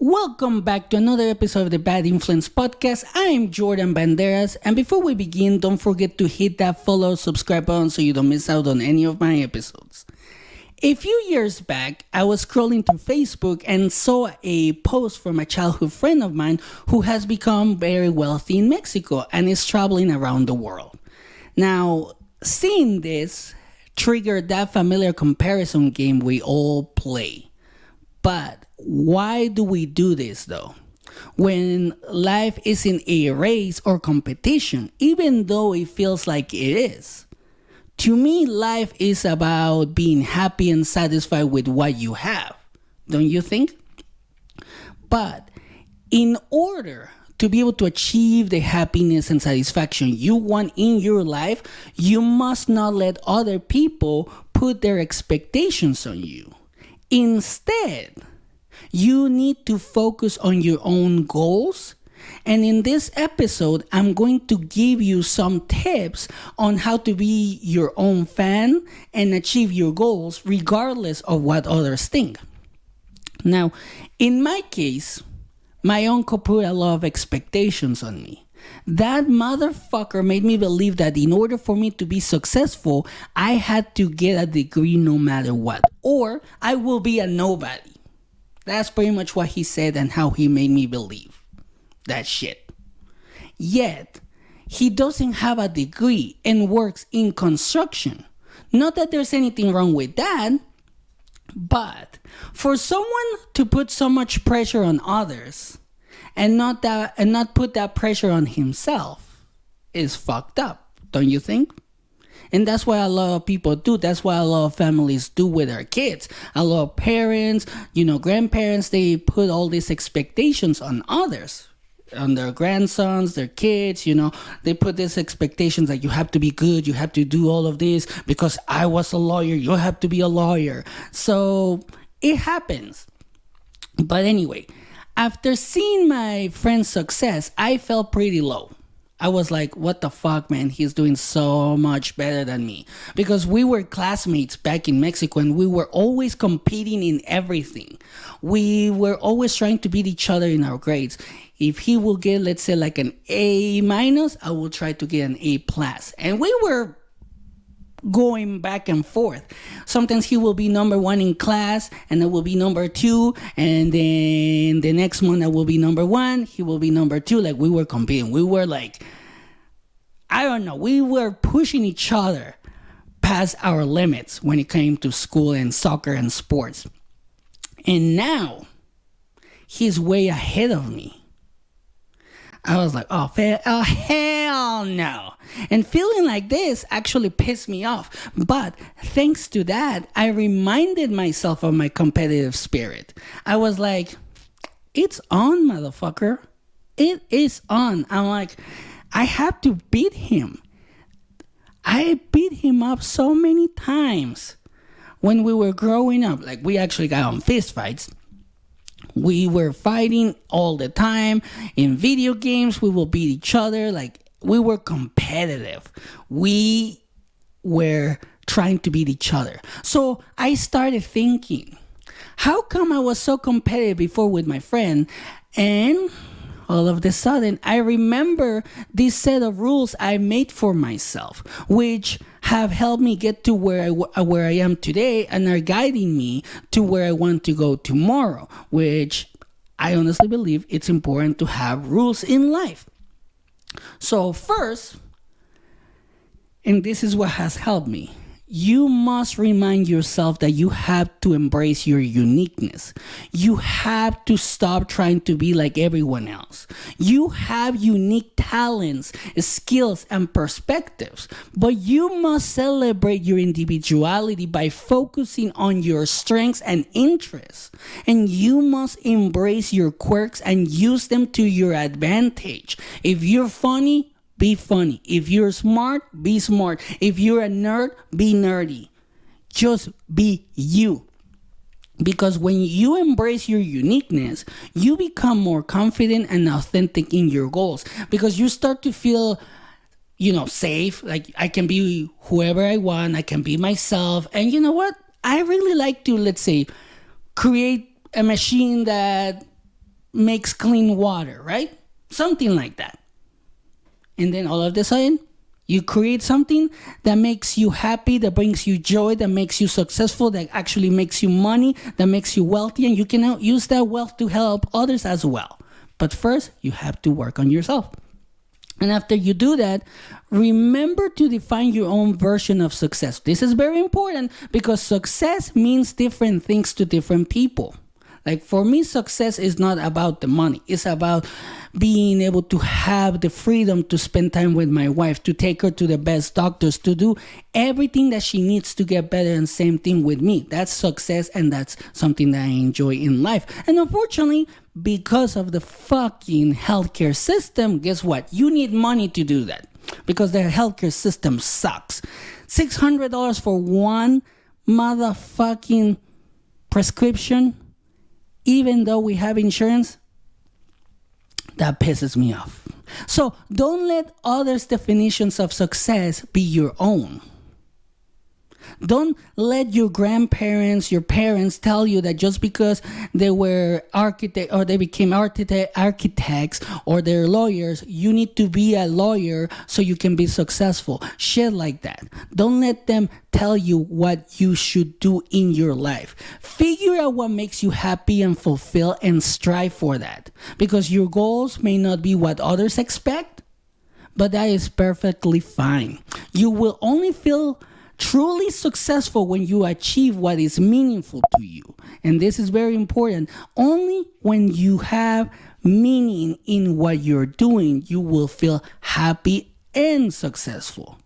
Welcome back to another episode of the Bad Influence Podcast. I am Jordan Banderas, and before we begin, don't forget to hit that follow, subscribe button so you don't miss out on any of my episodes. A few years back, I was scrolling through Facebook and saw a post from a childhood friend of mine who has become very wealthy in Mexico and is traveling around the world. Now, seeing this triggered that familiar comparison game we all play. But why do we do this though? When life isn't a race or competition, even though it feels like it is. To me, life is about being happy and satisfied with what you have. Don't you think? But in order to be able to achieve the happiness and satisfaction you want in your life, you must not let other people put their expectations on you. Instead, you need to focus on your own goals. And in this episode, I'm going to give you some tips on how to be your own fan and achieve your goals regardless of what others think. Now, in my case, my uncle put a lot of expectations on me. That motherfucker made me believe that in order for me to be successful, I had to get a degree no matter what, or I will be a nobody. That's pretty much what he said and how he made me believe that shit. Yet, he doesn't have a degree and works in construction. Not that there's anything wrong with that, but for someone to put so much pressure on others and not put that pressure on himself is fucked up, don't you think? And that's what a lot of people do. That's what a lot of families do with their kids. A lot of parents, grandparents, they put all these expectations on others, on their grandsons, their kids, They put these expectations that you have to be good, you have to do all of this because I was a lawyer, you have to be a lawyer. So it happens. But anyway, after seeing my friend's success, I felt pretty low. I was like, what the fuck, man? He's doing so much better than me. Because we were classmates back in Mexico and we were always competing in everything. We were always trying to beat each other in our grades. If he will get, let's say, like an A minus, I will try to get an A plus. And we were going back and forth. Sometimes he will be number one in class and I will be number two, and then the next month I will be number one, he will be number two. Like, we were competing. We were like, I don't know, we were pushing each other past our limits when it came to school and soccer and sports. And now he's way ahead of me. I was like, oh hell no. And feeling like this actually pissed me off. But thanks to that, I reminded myself of my competitive spirit. I was like, it's on, motherfucker. It is on. I'm like, I have to beat him. I beat him up so many times when we were growing up. Like, we actually got on fist fights. We were fighting all the time. In video games, we will beat each other. Like, we were competitive. We were trying to beat each other. So I started thinking, how come I was so competitive before with my friend? And all of a sudden, I remember this set of rules I made for myself, which have helped me get to where I am today and are guiding me to where I want to go tomorrow, which I honestly believe it's important to have rules in life. So first, and this is what has helped me, you must remind yourself that you have to embrace your uniqueness. You have to stop trying to be like everyone else. You have unique talents, skills, and perspectives, but you must celebrate your individuality by focusing on your strengths and interests. And you must embrace your quirks and use them to your advantage. If you're funny, be funny. If you're smart, be smart. If you're a nerd, be nerdy. Just be you. Because when you embrace your uniqueness, you become more confident and authentic in your goals. Because you start to feel, safe. Like, I can be whoever I want. I can be myself. And you know what? I really like to, let's say, create a machine that makes clean water, right? Something like that. And then all of a sudden, you create something that makes you happy, that brings you joy, that makes you successful, that actually makes you money, that makes you wealthy, and you can now use that wealth to help others as well. But first, you have to work on yourself. And after you do that, remember to define your own version of success. This is very important because success means different things to different people. Like for me, success is not about the money. It's about being able to have the freedom to spend time with my wife, to take her to the best doctors, to do everything that she needs to get better, and same thing with me. That's success, and that's something that I enjoy in life. And unfortunately, because of the fucking healthcare system, guess what? You need money to do that because the healthcare system sucks. $600 for one motherfucking prescription, even though we have insurance, that pisses me off. So don't let others' definitions of success be your own. Don't let your grandparents, your parents tell you that just because they were architect or they became architects or they're lawyers, you need to be a lawyer so you can be successful. Shit like that. Don't let them tell you what you should do in your life. Figure out what makes you happy and fulfill and strive for that. Because your goals may not be what others expect, but that is perfectly fine. You will only feel truly successful when you achieve what is meaningful to you. And this is very important. Only when you have meaning in what you're doing, you will feel happy and successful.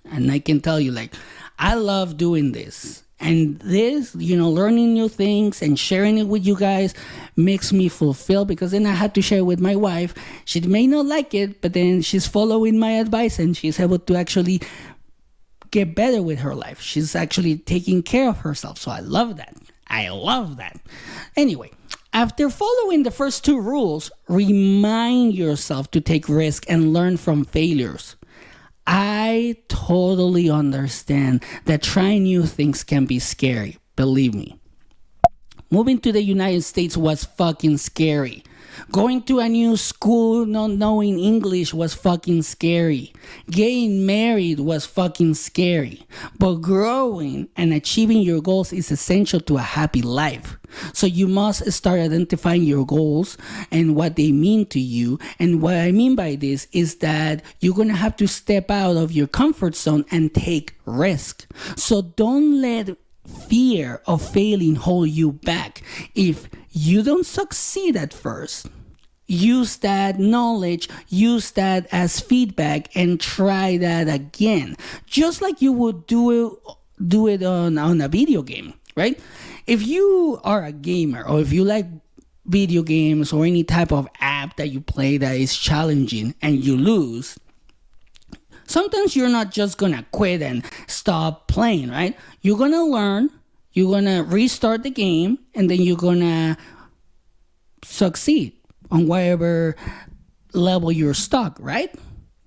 And I can tell you, like, I love doing this. And this, learning new things and sharing it with you guys makes me fulfilled, because then I had to share it with my wife. She may not like it, but then she's following my advice and she's able to actually get better with her life. She's actually taking care of herself. So I love that. Anyway, after following the first two rules, remind yourself to take risks and learn from failures. I totally understand that trying new things can be scary. Believe me. Moving to the United States was fucking scary. Going to a new school not knowing English was fucking scary. Getting married was fucking scary. But growing and achieving your goals is essential to a happy life. So you must start identifying your goals and what they mean to you. And what I mean by this is that you're going to have to step out of your comfort zone and take risk. So don't let fear of failing hold you back. If you don't succeed at first, use that knowledge, use that as feedback, and try that again. Just like you would do it on a video game, right? If you are a gamer, or if you like video games or any type of app that you play that is challenging and you lose, sometimes you're not just gonna quit and stop playing, right? You're gonna learn, you're gonna restart the game, and then you're gonna succeed on whatever level you're stuck, right?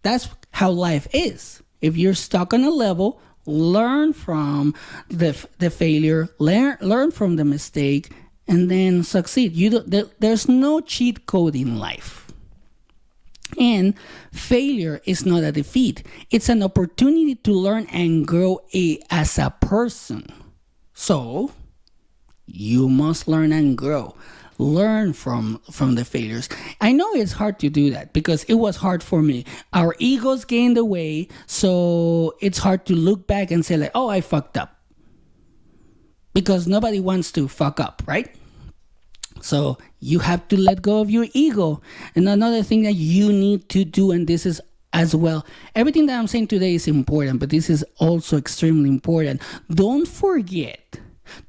That's how life is. If you're stuck on a level, learn from the failure, learn from the mistake, and then succeed. There's no cheat code in life. And failure is not a defeat. It's an opportunity to learn and grow as a person. So, you must learn and grow. Learn from the failures. I know it's hard to do that because it was hard for me. Our egos get in the way, so it's hard to look back and say like, oh, I fucked up. Because nobody wants to fuck up, right? So you have to let go of your ego. And another thing that you need to do, and this is as well, everything that I'm saying today is important, but this is also extremely important. Don't forget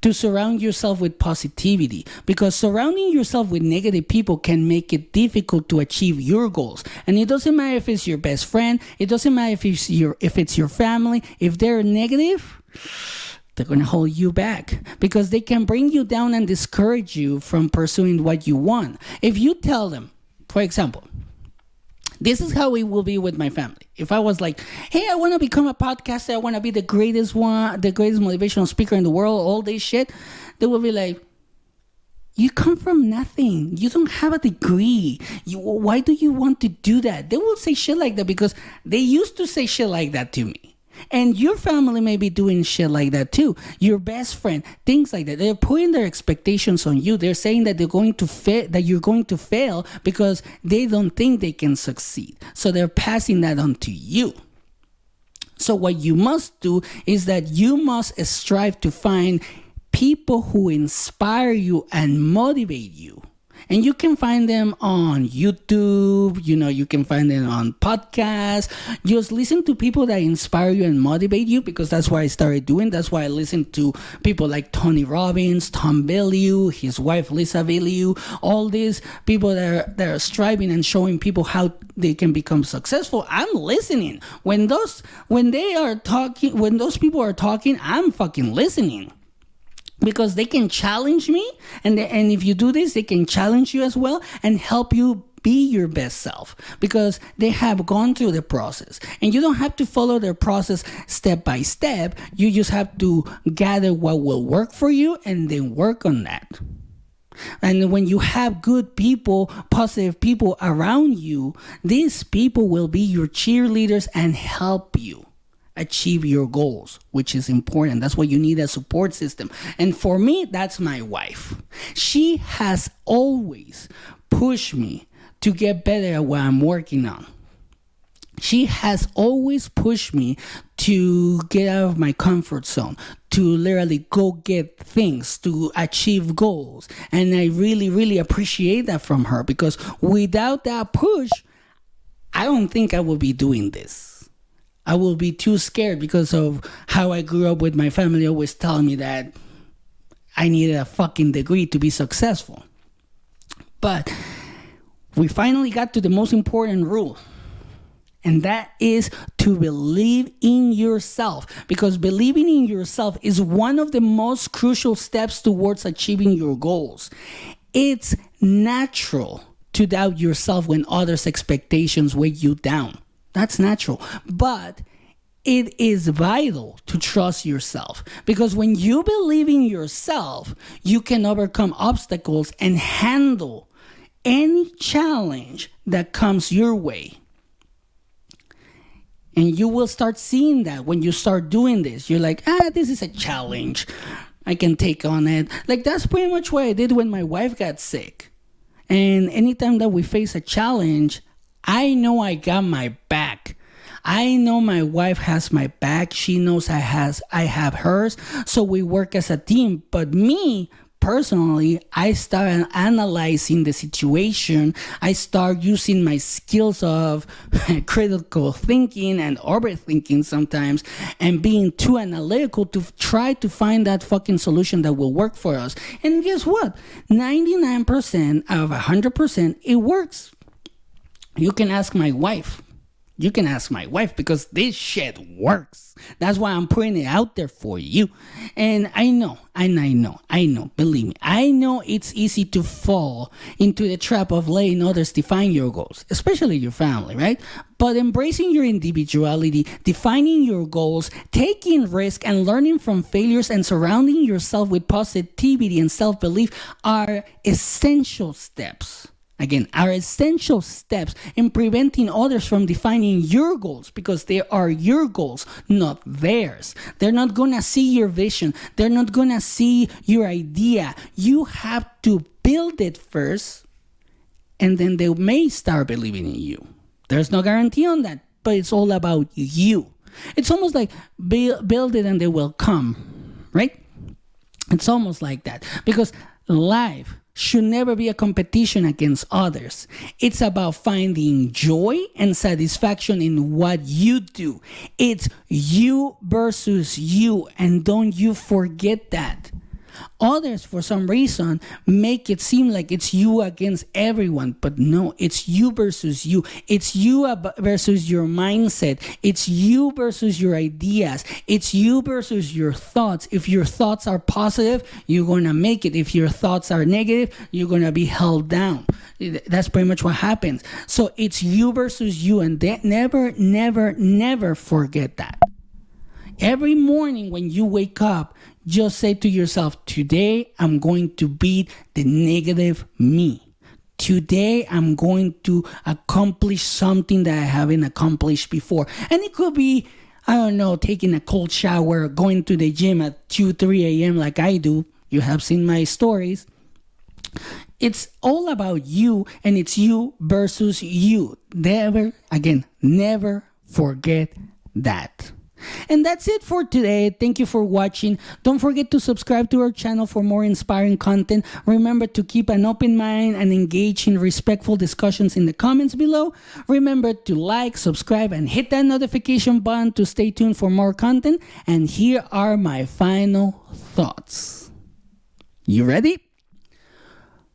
to surround yourself with positivity, because surrounding yourself with negative people can make it difficult to achieve your goals. And it doesn't matter if it's your best friend, it doesn't matter if it's your family. If they're negative, they're going to hold you back, because they can bring you down and discourage you from pursuing what you want. If you tell them, for example, this is how it will be with my family. If I was like, hey, I want to become a podcaster, I want to be the greatest motivational speaker in the world, all this shit, they will be like, You come from nothing. You don't have a degree. Why do you want to do that? They will say shit like that because they used to say shit like that to me. And your family may be doing shit like that too. Your best friend, things like that. They're putting their expectations on you. They're saying that they're going to that you're going to fail because they don't think they can succeed. So they're passing that on to you. So what you must do is that you must strive to find people who inspire you and motivate you. And you can find them on YouTube, you can find them on podcasts. Just listen to people that inspire you and motivate you, because that's what I started doing. That's why I listen to people like Tony Robbins, Tom Bilyeu, his wife Lisa Bilyeu, all these people that are striving and showing people how they can become successful. I'm listening. When those people are talking, I'm fucking listening. Because they can challenge me, and if you do this, they can challenge you as well and help you be your best self, because they have gone through the process. And you don't have to follow their process step by step. You just have to gather what will work for you and then work on that. And when you have good people, positive people around you, these people will be your cheerleaders and help you achieve your goals, which is important. That's why you need a support system. And for me, that's my wife. She has always pushed me to get better at what I'm working on. She has always pushed me to get out of my comfort zone, to literally go get things, to achieve goals. And I really, really appreciate that from her, because without that push, I don't think I would be doing this. I will be too scared because of how I grew up with my family always telling me that I needed a fucking degree to be successful. But we finally got to the most important rule. And that is to believe in yourself. Because believing in yourself is one of the most crucial steps towards achieving your goals. It's natural to doubt yourself when others' expectations weigh you down. That's natural. But it is vital to trust yourself, because when you believe in yourself, you can overcome obstacles and handle any challenge that comes your way. And you will start seeing that when you start doing this. You're like, this is a challenge. I can take on it. Like, that's pretty much what I did when my wife got sick. And anytime that we face a challenge, I know I got my back. I know my wife has my back. She knows I have hers. So we work as a team. But me, personally, I start analyzing the situation. I start using my skills of critical thinking and overthinking sometimes, and being too analytical to try to find that fucking solution that will work for us. And guess what? 99% out of 100%, it works. You can ask my wife. Because this shit works. That's why I'm putting it out there for you. And I know, believe me, I know it's easy to fall into the trap of letting others define your goals, especially your family, right? But embracing your individuality, defining your goals, taking risk, and learning from failures, and surrounding yourself with positivity and self-belief are essential steps. Again, are essential steps in preventing others from defining your goals, because they are your goals, not theirs. They're not going to see your vision. They're not going to see your idea. You have to build it first, and then they may start believing in you. There's no guarantee on that, but it's all about you. It's almost like build it and they will come, right? It's almost like that, because life should never be a competition against others. It's about finding joy and satisfaction in what you do. It's you versus you, and don't you forget that. Others, for some reason, make it seem like it's you against everyone, but no, it's you versus you. It's you versus your mindset. It's you versus your ideas. It's you versus your thoughts. If your thoughts are positive, you're going to make it. If your thoughts are negative, you're going to be held down. That's pretty much what happens. So it's you versus you, and never forget that. Every morning when you wake up, Just say to yourself, today I'm going to beat the negative me. Today I'm going to accomplish something that I haven't accomplished before. And it could be, I don't know, taking a cold shower, going to the gym at 2, 3 a.m. like I do. You have seen my stories. It's all about you, and it's you versus you. Never forget that. And that's it for today. Thank you for watching. Don't forget to subscribe to our channel for more inspiring content. Remember to keep an open mind and engage in respectful discussions in the comments below. Remember to like, subscribe, and hit that notification button to stay tuned for more content. And here are my final thoughts. You ready?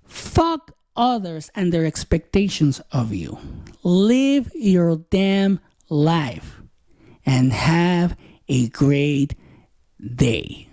Fuck others and their expectations of you. Live your damn life and have a great day.